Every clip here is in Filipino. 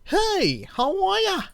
Hey, how are ya?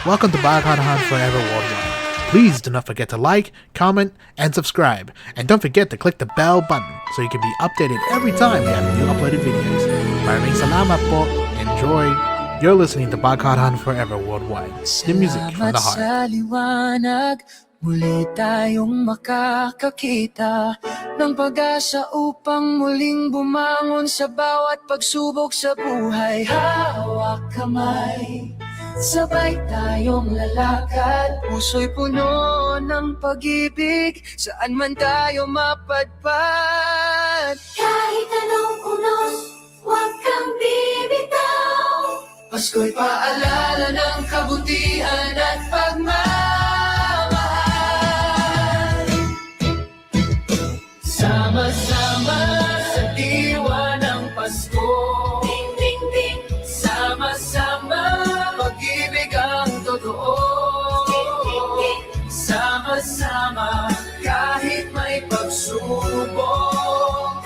Welcome to Backhand Forever Worldwide. Please do not forget to like, comment, and subscribe. And don't forget to click the bell button so you can be updated every time we have new uploaded videos. Maraming salamat po. Enjoy. You're listening to Backhand Forever Worldwide. The music from the heart. Salamat sa liwanag, muli tayong makakakita ng pag-asa upang muling bumangon sa bawat pagsubok sa buhay. Hawak kamay, sabay tayong lalakad, puso'y puno ng pag-ibig, saan man tayo mapadpad. Kahit anong unos, huwag kang bibitaw. Pasko'y paalala ng kabutihan at pagmamahal. Sama-sama sa diwa ng Pasko. Ding, ding, ding. Sama-sama, pag-ibig ang totoo. Ding, ding, ding. Sama-sama, kahit may pagsubok.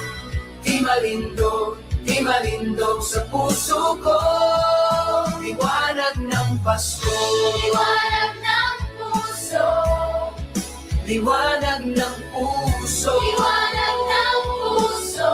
Di malindog sa puso ko. Liwanag ng Pasko. Liwanag ng puso. Liwanag ng puso. Liwanag ng puso.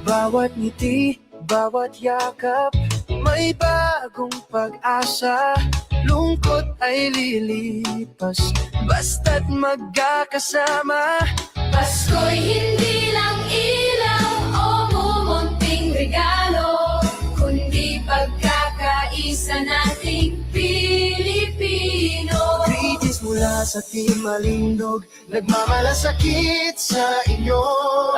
Bawat ngiti, bawat yakap, may bagong pag-asa. Lungkot ay lilipas, basta't magkakasama. Pasko'y hindi lang ilaw o mumunting regalo, kundi pagkakaisa nating Pilipino. Greetings mula sa Team Malindog, nagmamalasakit sa inyo.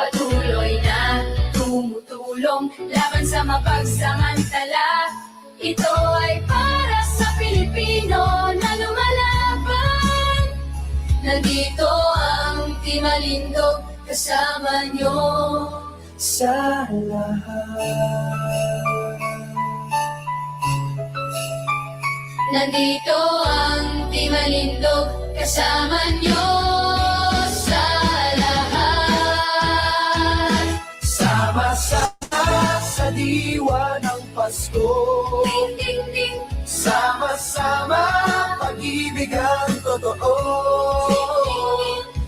Patuloy na tumutulong laban sa mapagsamantala. Ito ay para sa Pilipino na lumalaban. Nandito ang Team Malindog, kasama nyo Sa lahat. Nandito ang Team Malindog, kasama nyo sa lahat. Sama-sama sa diwa ng Pasko. Ding, ding, ding. Sama-sama, pag-ibig ang totoo.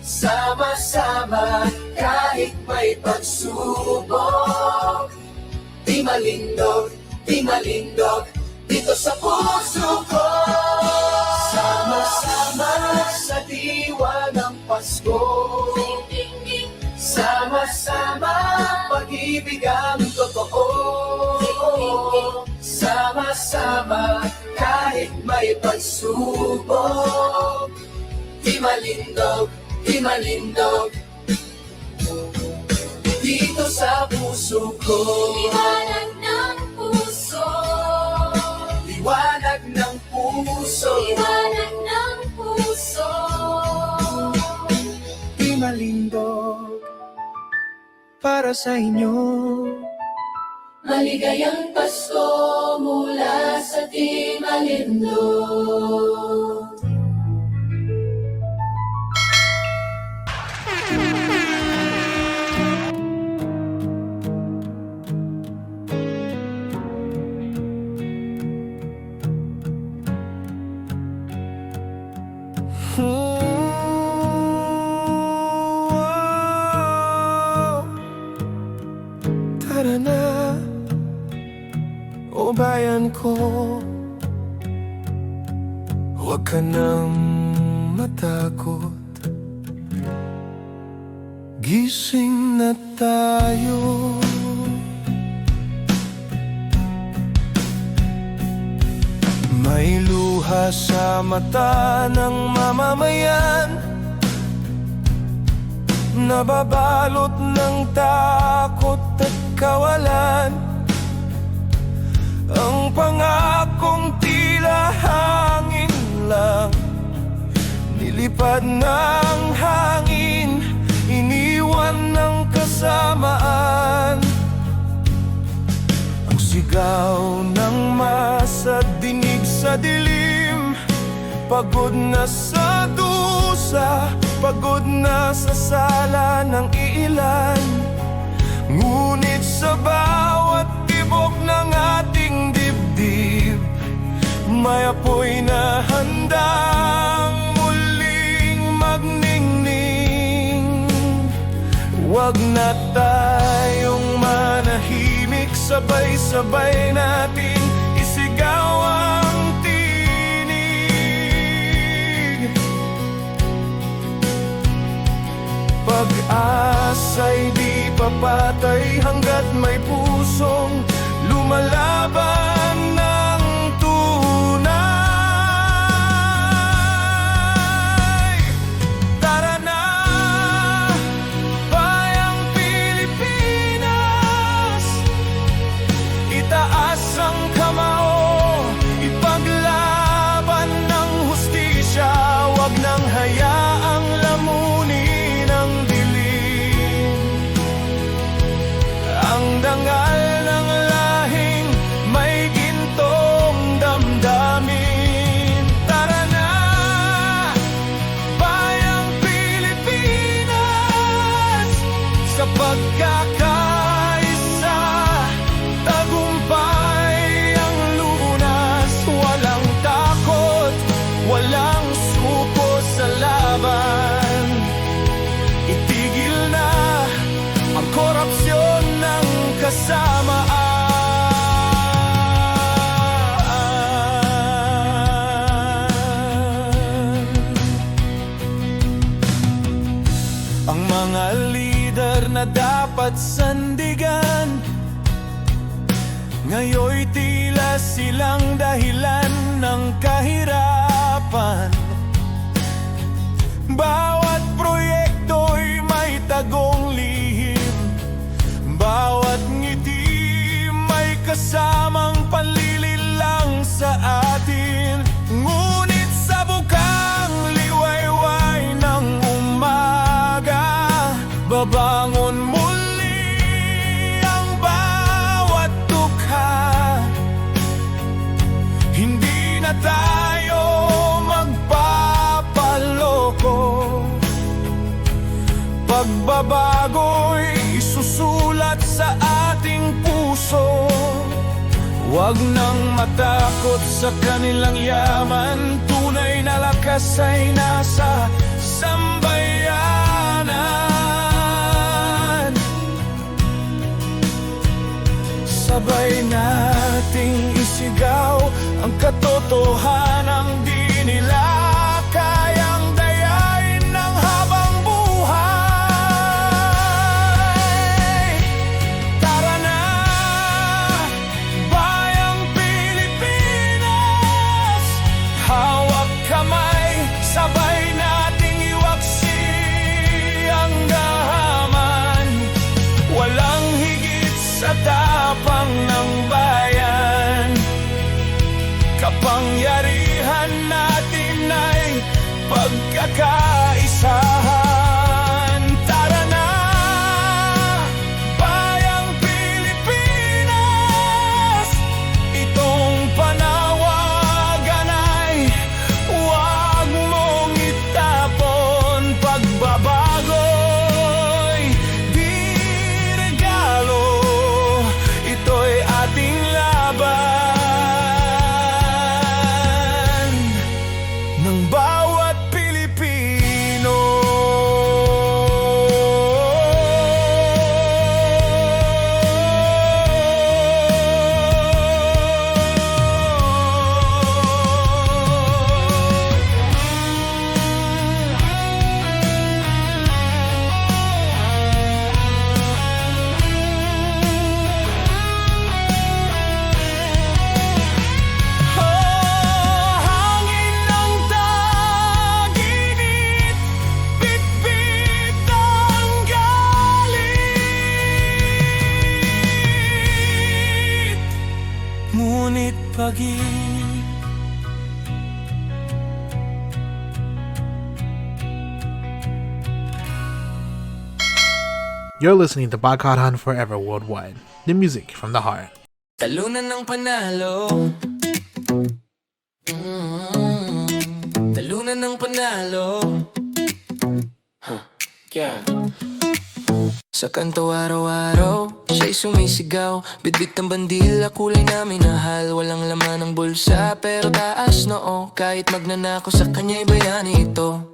Sama-sama, kahit may pagsubok. Di malindog, dito sa puso ko. Sama-sama sa diwa ng Pasko. Ding, ding, ding. Sama-sama, pag-ibig ang totoo. Sama-sama, kahit may pagsubok. Di malindog, dito sa puso ko. Liwanag ng puso. Liwanag ng puso. Liwanag ng puso. Di malindog para sa inyo. Maligayang Pasko mula sa Team Malindog. Tara na, o bayan ko, huwag ka nang matakot. Gising na tayo. May luha sa mata ng mamamayan, nababalot ng takot at kawalan. Ang pangakong tila hangin lang, nilipad ng hangin, iniwan ng kasamaan. Ang sigaw ng masa, dinig sa dilim, pagod na sa dusa, pagod na sa sala ng iilan. Ngunit sa bawat tibok ng ating Wag na tayong manahimik, sabay-sabay natin isigaw ang tinig. Pag-asa'y di papatay hanggat may pusong lumalaban ng tunay. Tara na, bayang Pilipinas, itaas ang kamao, ipaglaban ng hustisya. Huwag nang hayaang lamunin ang dilim, ang dangal ng lahing may gintong damdamin. Tara na, bayang Pilipinas, sa pagkakaisa, tagumpay ang lunas. Walang takot, walang suko sa laban. Itigil na ang korupsyon ng kasamaan. Ang mga lider na dapat sandigan, ngayoy tila silang dahilan ng kahirapan. Bawat proyekto'y may tagong lihim, bawat ngiti may kasamang panlililang sa atin. Ngunit sa bukang liwayway ng umaga, babangon muli ang bawat dukha. Hindi na tayo magpapaloko, pagbabago'y isusulat sa ating puso. Huwag nang matakot sa kanilang yaman, tunay na lakas ay nasa sambayanan. Sabay nating isigaw ang katotohanang di nila kayang dayain ng habang buhay. Tara na, bayang Pilipinas, hawak kamay, sabay nating iwaksi ang gahaman. Walang higit sa tapang ng bayan, kapangyarihan natin ay pagkakaisahan. Tara na, bayang Pilipinas, itong panawagan ay huwag mong itapon. Pagbabago'y di regalo, ito'y ating laban ng bawat Pilipino. Hangin ng taginit, bitbit ang galit, ngunit pag-ibig You're listening to Bakadhan Forever Worldwide, the music from the heart. Talunan ng panalo. Talunan ng panalo. Yeah. Sa kanto araw-araw, siya'y sumisigaw. Bitbit ng bandila, kulay na minahal. Walang laman ng bulsa, pero taas noo. Kahit magnanako sa kanya'y bayani ito.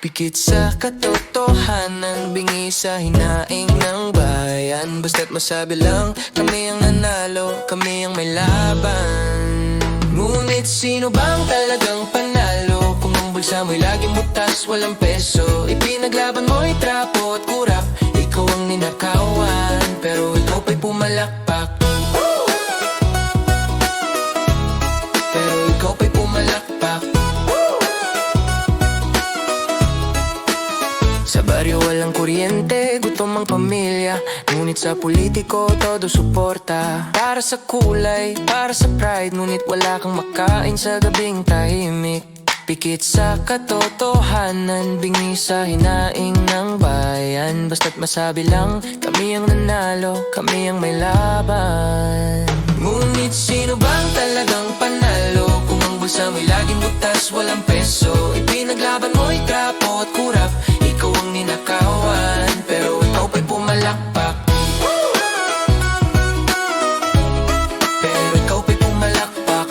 Pikit sa katotohanan, bingi sa hinaing ng bayan. Basta't masabi lang, kami ang nanalo, kami ang may laban. Ngunit sino bang talagang panalo? Kung ang bulsa mo'y laging butas, walang peso. Ipinaglaban mo'y trapo at kurap, ikaw ang ninakawan, pero ikaw pa'y pumalakpak. Pero ikaw pa'y pumalakpak. Sa baryo walang kuryente, gutom ang pamilya. Ngunit sa politiko, todo suporta. Para sa kulay, para sa pride, ngunit wala kang makain sa gabing tahimik. Pikit sa katotohanan, bingi sa hinaing ng bayan. Basta't masabi lang, kami ang nanalo, kami ang may laban. Ngunit sino bang talagang panalo? Kung ang bulsa mo'y laging butas, walang peso. Ipinaglaban mo'y trapo at kurap, ikaw ang ninakawan, pero ikaw pa'y pumalakpak. Pero ikaw pa'y pumalakpak.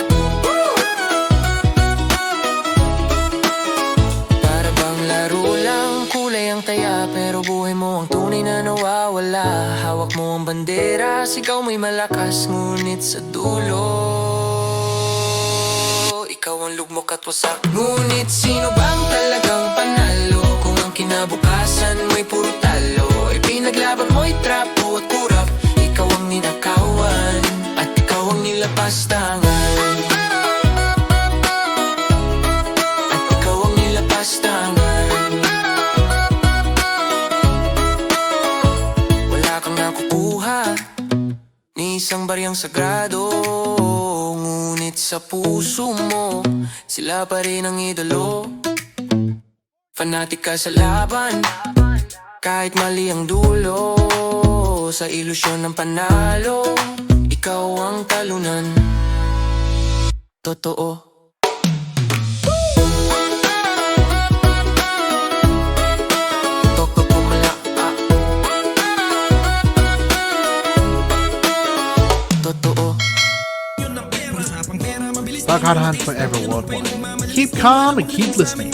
Para bang laro lang, kulay ang taya, pero buhay mo ang tunay na nawawala. Hawak mo ang bandera, sigaw mo'y malakas, ngunit sa dulo ikaw ang lugmok at wasak. Ngunit sino bang talagang panalo? Kung ang kinabukasan mo'y puro talo, ipinaglaban mo'y trapo at kurap, ikaw ang ninakawan, at ikaw ang nilapastangan. At ikaw ang nilapastangan. Wala kang nakukuha ni isang baryang sagrado, ngunit sa puso mo, sila pa rin ang idolo. Fanatic ka sa laban, kahit mali ang dulo. Sa ilusyon ng panalo, ikaw ang talunan. Totoo. Bagkadahan Forever Worldwide. Keep calm and keep listening.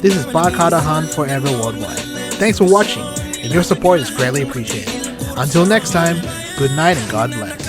This is Bagkadahan Forever Worldwide. Thanks for watching, and your support is greatly appreciated. Until next time, good night and God bless.